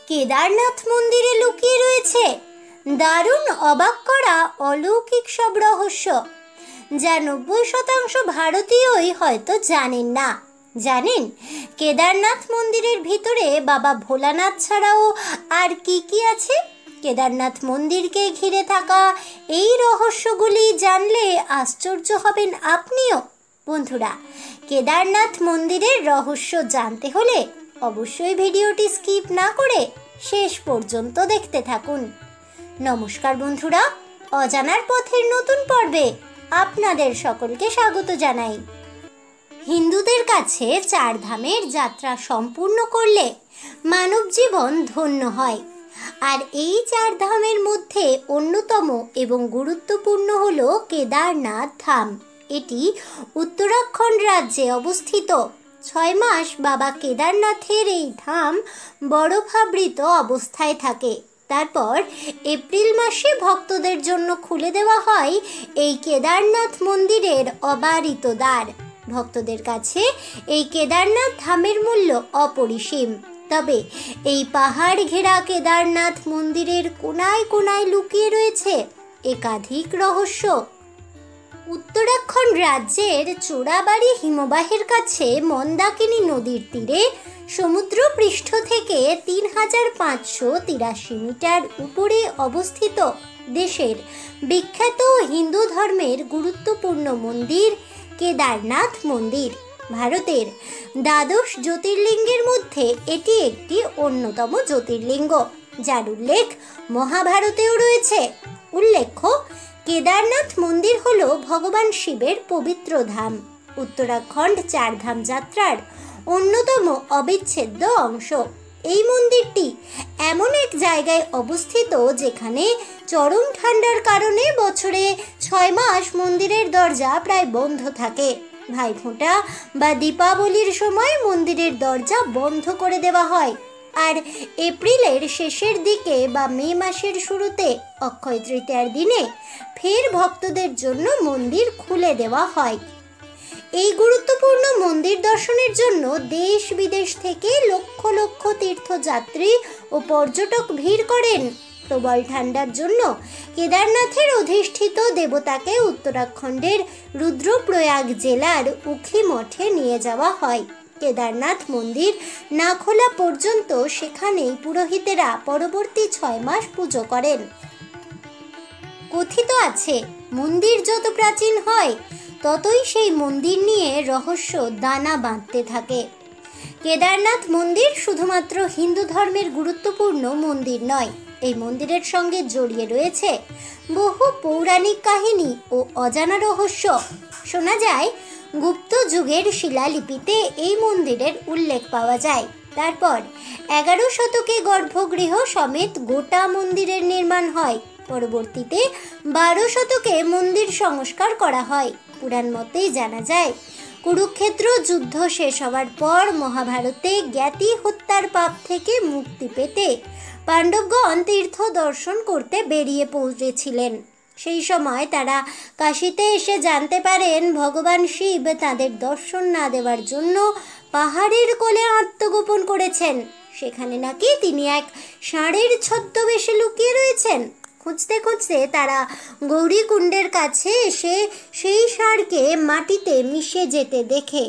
কেদারনাথ মন্দিরে লুকিয়ে রয়েছে দারুণ অবাক করা অলৌকিক সব রহস্য, যা 90% ভারতীয়ই হয়তো জানেন না। জানেন কেদারনাথ মন্দিরের ভিতরে বাবা ভোলানাথ ছাড়াও আর কি কি আছে? কেদারনাথ মন্দিরকে ঘিরে থাকা এই রহস্যগুলি জানলে আশ্চর্য হবেন আপনিও। বন্ধুরা, কেদারনাথ মন্দিরের রহস্য জানতে হলে অবশ্যই ভিডিওটি স্কিপ না করে শেষ পর্যন্ত দেখতে থাকুন। নমস্কার বন্ধুরা, অজানার পথের নতুন পর্বে আপনাদের সকলকে স্বাগত জানাই। হিন্দুদের কাছে 4 ধামের যাত্রা সম্পূর্ণ করলে মানব জীবন ধন্য হয়। আর এই 4 ধামের মধ্যে অন্যতম এবং গুরুত্বপূর্ণ হল কেদারনাথ ধাম। এটি উত্তরাখণ্ড রাজ্যে অবস্থিত। 6 মাস বাবা কেদারনাথের এই ধাম বরফাবৃত অবস্থায় থাকে। তারপর এপ্রিল মাসে ভক্তদের জন্য খুলে দেওয়া হয় এই কেদারনাথ মন্দিরের অবারিত দ্বার। ভক্তদের কাছে এই কেদারনাথ ধামের মূল্য অপরিসীম। তবে এই পাহাড় ঘেরা কেদারনাথ মন্দিরের কোনায় কোনায় লুকিয়ে রয়েছে একাধিক রহস্য। উত্তরাখণ্ড রাজ্যের চোরাবাড়ি হিমবাহের কাছে মন্দাকিনী নদীর তীরে সমুদ্র পৃষ্ঠ থেকে 3583 মিটার উপরে অবস্থিত দেশের বিখ্যাত হিন্দু ধর্মের গুরুত্বপূর্ণ মন্দির কেদারনাথ মন্দির। ভারতের দ্বাদশ জ্যোতির্লিঙ্গের মধ্যে এটি একটি অন্যতম জ্যোতির্লিঙ্গ, যার উল্লেখ মহাভারতেও রয়েছে। উল্লেখ্য, কেদারনাথ মন্দির হল ভগবান শিবের পবিত্র ধাম। উত্তরাখণ্ড 4 ধাম যাত্রার অন্যতম অবিচ্ছেদ্য অংশ। এই মন্দিরটি এমন এক জায়গায় অবস্থিত যেখানে চরম ঠান্ডার কারণে বছরে 6 মাস মন্দিরের দরজা প্রায় বন্ধ থাকে। ভাইফোঁটা বা দীপাবলির সময় মন্দিরের দরজা বন্ধ করে দেওয়া হয়। আর এপ্রিলের শেষের দিকে বা মে মাসের শুরুতে অক্ষয় তৃতীয়ার দিনে ফের ভক্তদের জন্য মন্দির খুলে দেওয়া হয়। এই গুরুত্বপূর্ণ মন্দির দর্শনের জন্য দেশ বিদেশ থেকে লক্ষ লক্ষ তীর্থযাত্রী ও পর্যটক ভিড় করেন। প্রবল ঠান্ডার জন্য কেদারনাথের অধিষ্ঠিত দেবতাকে উত্তরাখণ্ডের রুদ্রপ্রয়াগ জেলার উখি মঠে নিয়ে যাওয়া হয়। কেদারনাথ মন্দির না খোলা পর্যন্ত সেখানেই পুরোহিতেরা পরবর্তী 6 মাস পুজো করেন। কথিত আছে, মন্দির যত প্রাচীন হয় ততই সেই মন্দির নিয়ে রহস্য দানা বাঁধতে থাকে। কেদারনাথ মন্দির শুধুমাত্র হিন্দু ধর্মের গুরুত্বপূর্ণ মন্দির নয়, এই মন্দিরের সঙ্গে জড়িয়ে রয়েছে বহু পৌরাণিক কাহিনী ও অজানা রহস্য। শোনা যায় গুপ্ত যুগের শিলালিপিতে এই মন্দিরের উল্লেখ পাওয়া যায়। তারপর 11 শতকে গর্ভগৃহ সমেত গোটা মন্দিরের নির্মাণ হয়। পরবর্তীতে 12 শতকে মন্দির সংস্কার করা হয়। পুরাণ মতেই জানা যায়, কুরুক্ষেত্র যুদ্ধ শেষ হওয়ার পর মহাভারতে জ্ঞাতি হত্যার পাপ থেকে মুক্তি পেতে পাণ্ডবগণ তীর্থ দর্শন করতে বেরিয়ে পড়েছিলেন। সেই সময় তারা কাশীতে এসে জানতে পারেন ভগবান শিব তাদের দর্শন না দেওয়ার জন্য পাহাড়ের কোলে আত্মগোপন করেছেন। সেখানে নাকি তিনি এক ষাঁড়ের ছদ্মবেশে লুকিয়ে রয়েছেন। খুঁজতে খুঁজতে তারা গৌরীকুণ্ডের কাছে এসে সেই ষাঁড়কে মাটিতে মিশে যেতে দেখে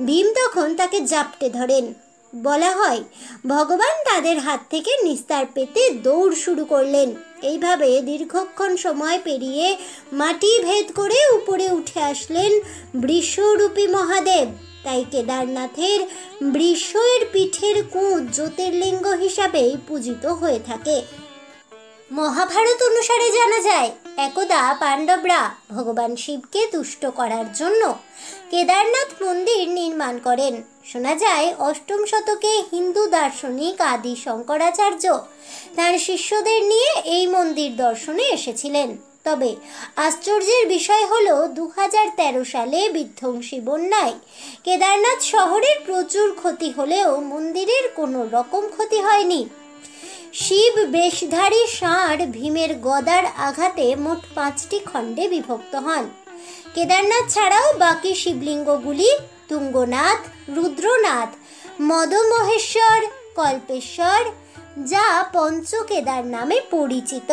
ভীম তখন তাকে জাপটে ধরেন। বলা হয় ভগবান তাদের হাত থেকে নিস্তার পেতে দৌড় শুরু করলেন। এইভাবে দীর্ঘক্ষণ সময় পেরিয়ে মাটি ভেদ করে উপরে উঠে আসলেন বৃষরূপী মহাদেব। তাই কেদারনাথের বৃষের পিঠের কুঁজ জ্যোতির্লিঙ্গ হিসাবেই পূজিত হয়ে থাকে। মহাভারত অনুসারে জানা যায়, একদা পাণ্ডবরা ভগবান শিবকে তুষ্ট করার জন্য কেদারনাথ মন্দির নির্মাণ করেন। শোনা যায় 8ম শতকে হিন্দু দার্শনিক আদি শঙ্করাচার্য তার শিষ্যদের নিয়ে এই মন্দির দর্শনে এসেছিলেন। তবে আশ্চর্যের বিষয় হলো 2013 সালে বিধ্বংসী বন্যায় কেদারনাথ শহরের প্রচুর ক্ষতি হলেও মন্দিরের কোনো রকম ক্ষতি হয়নি। শিব বেশধারী ষাঁড় ভীমের গদার আঘাতে মোট 5টি খণ্ডে বিভক্ত হন। কেদারনাথ ছাড়াও বাকি শিবলিঙ্গগুলি তুঙ্গনাথ, রুদ্রনাথ, মদমহেশ্বর, কল্পেশ্বর, যা পঞ্চকেদার নামে পরিচিত।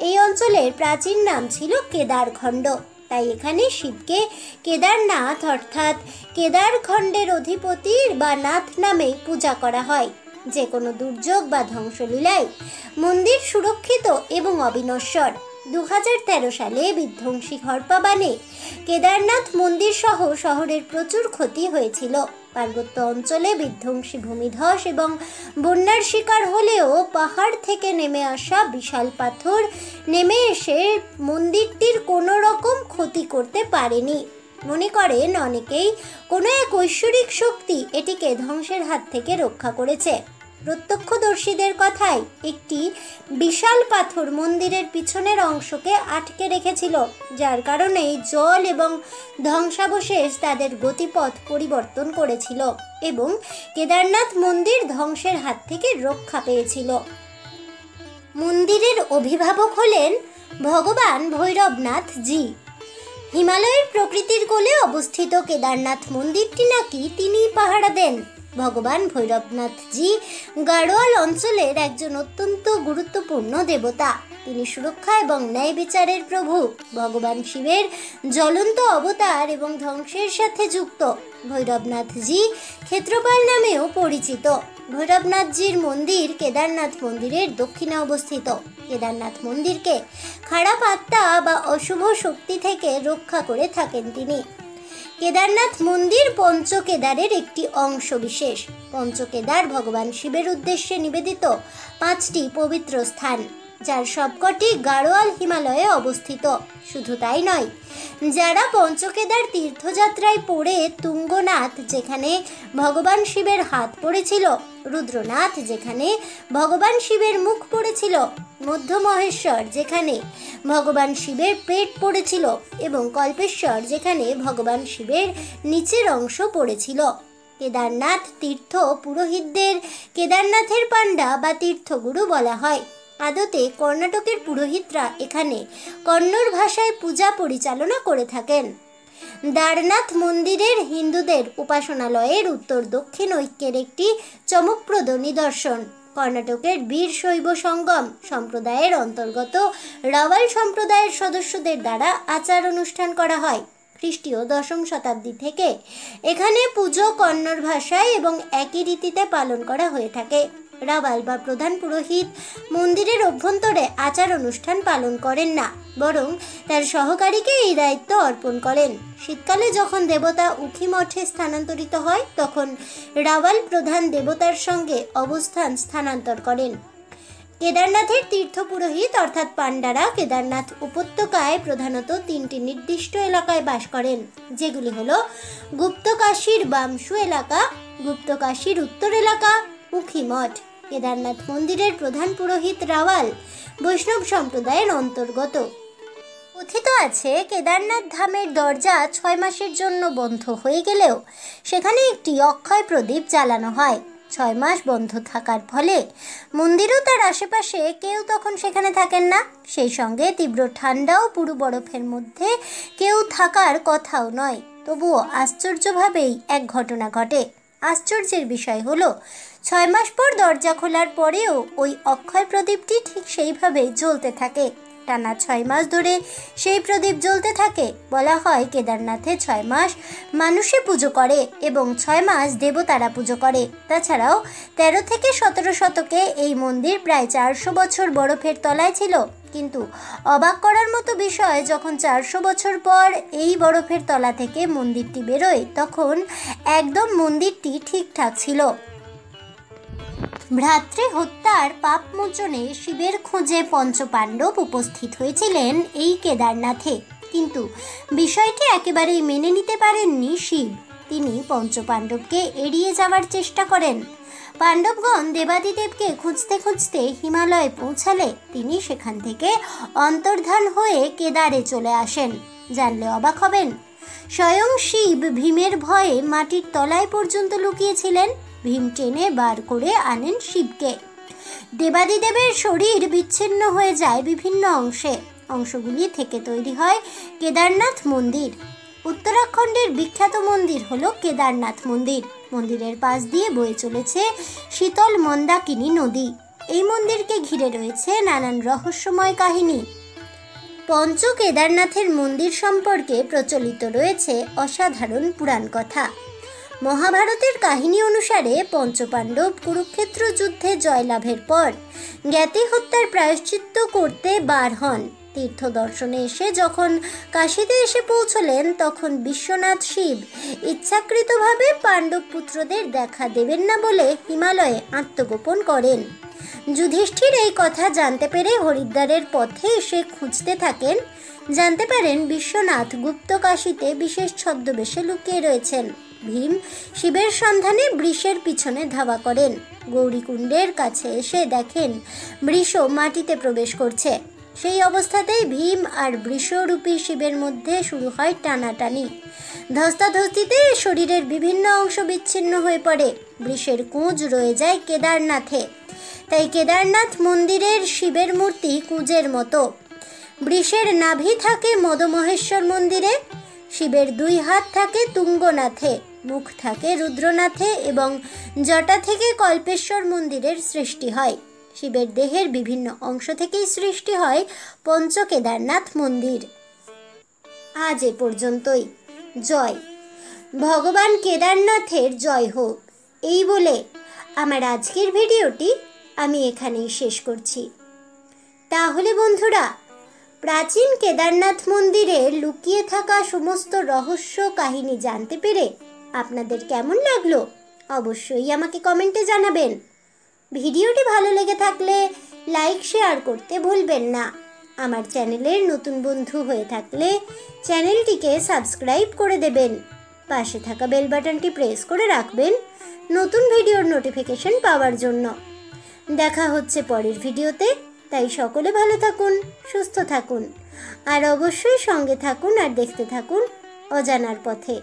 এই অঞ্চলের প্রাচীন নাম ছিল কেদারখণ্ড, তাই এখানে শিবকে কেদারনাথ অর্থাৎ কেদারখণ্ডের অধিপতি বা নাথ নামে পূজা করা হয়। যে কোনো দুর্যোগ বা ধ্বংসলীলায় মন্দির সুরক্ষিত এবং অবিনশ্বর। 2013 সালে বিধ্বংসী হরপা বানে কেদারনাথ মন্দির সহ শহরের প্রচুর ক্ষতি হয়েছিল। পার্বত্য অঞ্চলে বিধ্বংসী ভূমিধস এবং বন্যার শিকার হলেও পাহাড় থেকে নেমে আসা বিশাল পাথর নেমে এসে মন্দিরটির কোনো রকম ক্ষতি করতে পারেনি। মনে করেন অনেকেই কোনো এক ঐশ্বরিক শক্তি এটিকে ধ্বংসের হাত থেকে রক্ষা করেছে। প্রত্যক্ষদর্শীদের কথায় একটি বিশাল পাথর মন্দিরের পিছনের অংশকে আটকে রেখেছিল, যার কারণে জল এবং ধ্বংসাবশেষ তাদের গতিপথ পরিবর্তন করেছিল এবং কেদারনাথ মন্দির ধ্বংসের হাত থেকে রক্ষা পেয়েছিল। মন্দিরের অভিভাবক হলেন ভগবান ভৈরবনাথ জি। হিমালয়ের প্রকৃতির কোলে অবস্থিত কেদারনাথ মন্দিরটি নাকি তিনিই পাহারা দেন। ভগবান ভৈরবনাথ জি গাড়োয়াল অঞ্চলের একজন অত্যন্ত গুরুত্বপূর্ণ দেবতা। তিনি সুরক্ষা এবং ন্যায় বিচারের প্রভু, ভগবান শিবের জ্বলন্ত অবতার এবং ধ্বংসের সাথে যুক্ত। ভৈরবনাথ জি ক্ষেত্রপাল নামেও পরিচিত। ভৈরবনাথজির মন্দির কেদারনাথ মন্দিরের দক্ষিণে অবস্থিত। কেদারনাথ মন্দিরকে খারাপ আত্মা বা অশুভ শক্তি থেকে রক্ষা করে থাকেন তিনি। কেদারনাথ মন্দির পঞ্চকেদারের একটি অংশ বিশেষ। পঞ্চকেদার ভগবান শিবের উদ্দেশ্যে নিবেদিত 5টি পবিত্র স্থান, যার সবকটি গাড়োয়াল হিমালয়ে অবস্থিত। শুধু তাই নয়, যারা পঞ্চকেদার তীর্থযাত্রায় পড়ে তুঙ্গনাথ যেখানে ভগবান শিবের হাত পড়েছিল, রুদ্রনাথ যেখানে ভগবান শিবের মুখ পড়েছিল, মধ্য মহেশ্বর যেখানে ভগবান শিবের পেট পড়েছিল এবং কল্পেশ্বর যেখানে ভগবান শিবের নিচের অংশ পড়েছিল। কেদারনাথ তীর্থ পুরোহিতদের কেদারনাথের পাণ্ডা বা তীর্থগুরু বলা হয়। আদতে কর্ণাটকের পুরোহিতরা এখানে কন্নড় ভাষায় পূজা পরিচালনা করে থাকেন। দারনাথ মন্দিরের হিন্দুদের উপাসনালয়ের উত্তর দক্ষিণ ঐক্যের একটি চমকপ্রদ নিদর্শন। কর্ণাটকের বীর শৈব সঙ্গম সম্প্রদায়ের অন্তর্গত রাওয়াল সম্প্রদায়ের সদস্যদের দ্বারা আচার অনুষ্ঠান করা হয়। খ্রিস্টীয় 10ম শতাব্দী থেকে এখানে পুজো কন্নড় ভাষায় এবং একই রীতিতে পালন করা হয়ে থাকে। রাওয়াল বা প্রধান পুরোহিত মন্দিরের অভ্যন্তরে আচার অনুষ্ঠান পালন করেন না, বরং তার সহকারীকে এই দায়িত্ব অর্পণ করেন। শীতকালে যখন দেবতা উখি মঠে স্থানান্তরিত হয়, তখন রাওয়াল প্রধান দেবতার সঙ্গে অবস্থান স্থানান্তর করেন। কেদারনাথের তীর্থ পুরোহিত অর্থাৎ পাণ্ডারা কেদারনাথ উপত্যকায় প্রধানত 3টি নির্দিষ্ট এলাকায় বাস করেন, যেগুলি হল গুপ্তকাশীর বামসু এলাকা, গুপ্তকাশীর উত্তর এলাকা, উখি মঠ। কেদারনাথ মন্দিরের প্রধান পুরোহিত রাওয়াল বৈষ্ণব সম্প্রদায়ের অন্তর্গত। কথিত আছে কেদারনাথ ধামের দরজা 6 মাসের জন্য বন্ধ হয়ে গেলেও সেখানে একটি অক্ষয় প্রদীপ জ্বালানো হয়। 6 মাস বন্ধ থাকার ফলে মন্দিরও তার আশেপাশে কেউ তখন সেখানে থাকেন না। সেই সঙ্গে তীব্র ঠান্ডা ও পুরু বরফের মধ্যে কেউ থাকার কথাও নয়। তবুও আশ্চর্যভাবেই এক ঘটনা ঘটে। আশ্চর্যের বিষয় হলো 6 মাস পর দরজা খোলার পরেও ওই অক্ষয় প্রদীপটি ঠিক সেইভাবেই জ্বলতে থাকে। টানা 6 মাস ধরে সেই প্রদীপ জ্বলতে থাকে। বলা হয় কেদারনাথে 6 মাস মানুষে পুজো করে এবং 6 মাস দেবতারা পুজো করে। তাছাড়াও 13 থেকে 17 শতকে এই মন্দির প্রায় 400 বছর বরফের তলায় ছিল। কিন্তু অবাক করার মতো বিষয়, যখন 400 বছর পর এই বরফের তলা থেকে মন্দিরটি বেরোয়, তখন একদম মন্দিরটি ঠিকঠাক ছিল। ভ্রাতৃ হত্যার পাপ মোচনে শিবের খোঁজে পঞ্চপাণ্ডব উপস্থিত হয়েছিলেন এই কেদারনাথে, কিন্তু বিষয়টি একেবারেই মেনে নিতে পারেননি শিব। তিনি পঞ্চপাণ্ডবকে এড়িয়ে যাওয়ার চেষ্টা করেন। পাণ্ডবগণ দেবাদিদেবকে খুঁজতে খুঁজতে হিমালয়ে পৌঁছালে তিনি সেখান থেকে অন্তর্ধান হয়ে কেদারে চলে আসেন। জানলে অবাক হবেন, স্বয়ং শিব ভীমের ভয়ে মাটির তলায় পর্যন্ত লুকিয়েছিলেন। ভীম টেনে বার করে আনেন শিবকে। দেবাদিদেবের শরীর বিচ্ছিন্ন হয়ে যায় বিভিন্ন অংশে। অংশগুলি থেকে তৈরি হয় কেদারনাথ মন্দির। উত্তরাখণ্ডের বিখ্যাত মন্দির হলো কেদারনাথ মন্দির। মন্দিরের পাশ দিয়ে বয়ে চলেছে শীতল মন্দাকিনী নদী। এই মন্দিরকে ঘিরে রয়েছে নানান রহস্যময় কাহিনী। পঞ্চ কেদারনাথের মন্দির সম্পর্কে প্রচলিত রয়েছে অসাধারণ পুরাণ কথা। মহাভারতের কাহিনী অনুসারে পঞ্চপাণ্ডব কুরুক্ষেত্র যুদ্ধে জয়লাভের পর জ্ঞাতি হত্যার প্রায়শ্চিত্ত করতে বার হন। তীর্থ দর্শনে এসে যখন কাশীতে এসে পৌঁছলেন, তখন বিশ্বনাথ শিব ইচ্ছাকৃতভাবে পাণ্ডব পুত্রদের দেখা দেবেন না বলে হিমালয়ে আত্মগোপন করেন। যুধিষ্ঠির এই কথা জানতে পেরে হরিদ্বারের পথে এসে খুঁজতে থাকেন। জানতে পারেন বিশ্বনাথ গুপ্ত কাশীতে বিশেষ ছদ্মবেশে লুকিয়ে রয়েছেন। ভীম শিবের সন্ধানে বৃষের পিছনে ধাওয়া করেন। গৌরীকুণ্ডের কাছে এসে দেখেন বৃষ মাটিতে প্রবেশ করছে। সেই অবস্থাতেই ভীম আর বৃষরূপী শিবের মধ্যে শুরু হয় টানাটানি। ধস্তাধস্তিতে শরীরের বিভিন্ন অংশ বিচ্ছিন্ন হয়ে পড়ে। বৃষের কুঁজ রয়ে যায় কেদারনাথে। তাই কেদারনাথ মন্দিরের শিবের মূর্তি কুঁজের মতো। বৃষের নাভি থাকে মদমহেশ্বর মন্দিরে। শিবের 2 হাত থাকে তুঙ্গনাথে, মুখ থাকে রুদ্রনাথে এবং জটা থেকে কল্পেশ্বর মন্দিরের সৃষ্টি হয়। শিবের দেহের বিভিন্ন অংশ থেকেই সৃষ্টি হয় পঞ্চ কেদারনাথ মন্দির। আজ এ পর্যন্তই। জয় ভগবান কেদারনাথের জয় হোক। এই বলে আমার আজকের ভিডিওটি আমি এখানেই শেষ করছি। তাহলে বন্ধুরা, প্রাচীন কেদারনাথ মন্দিরে লুকিয়ে থাকা সমস্ত রহস্য কাহিনী জানতে পেরে আপনাদের কেমন লাগলো অবশ্যই আমাকে কমেন্টে জানাবেন। ভিডিওটি ভালো লেগে থাকলে লাইক শেয়ার করতে ভুলবেন না। আমার চ্যানেলের নতুন বন্ধু হয়ে থাকলে চ্যানেলটিকে সাবস্ক্রাইব করে দেবেন। পাশে থাকা বেল বাটনটি প্রেস করে রাখবেন নতুন ভিডিওর নোটিফিকেশন পাওয়ার জন্য। দেখা হচ্ছে পরের ভিডিওতে। তাই সকলে ভালো থাকুন, সুস্থ থাকুন আর অবশ্যই সঙ্গে থাকুন আর দেখতে থাকুন অজানার পথে।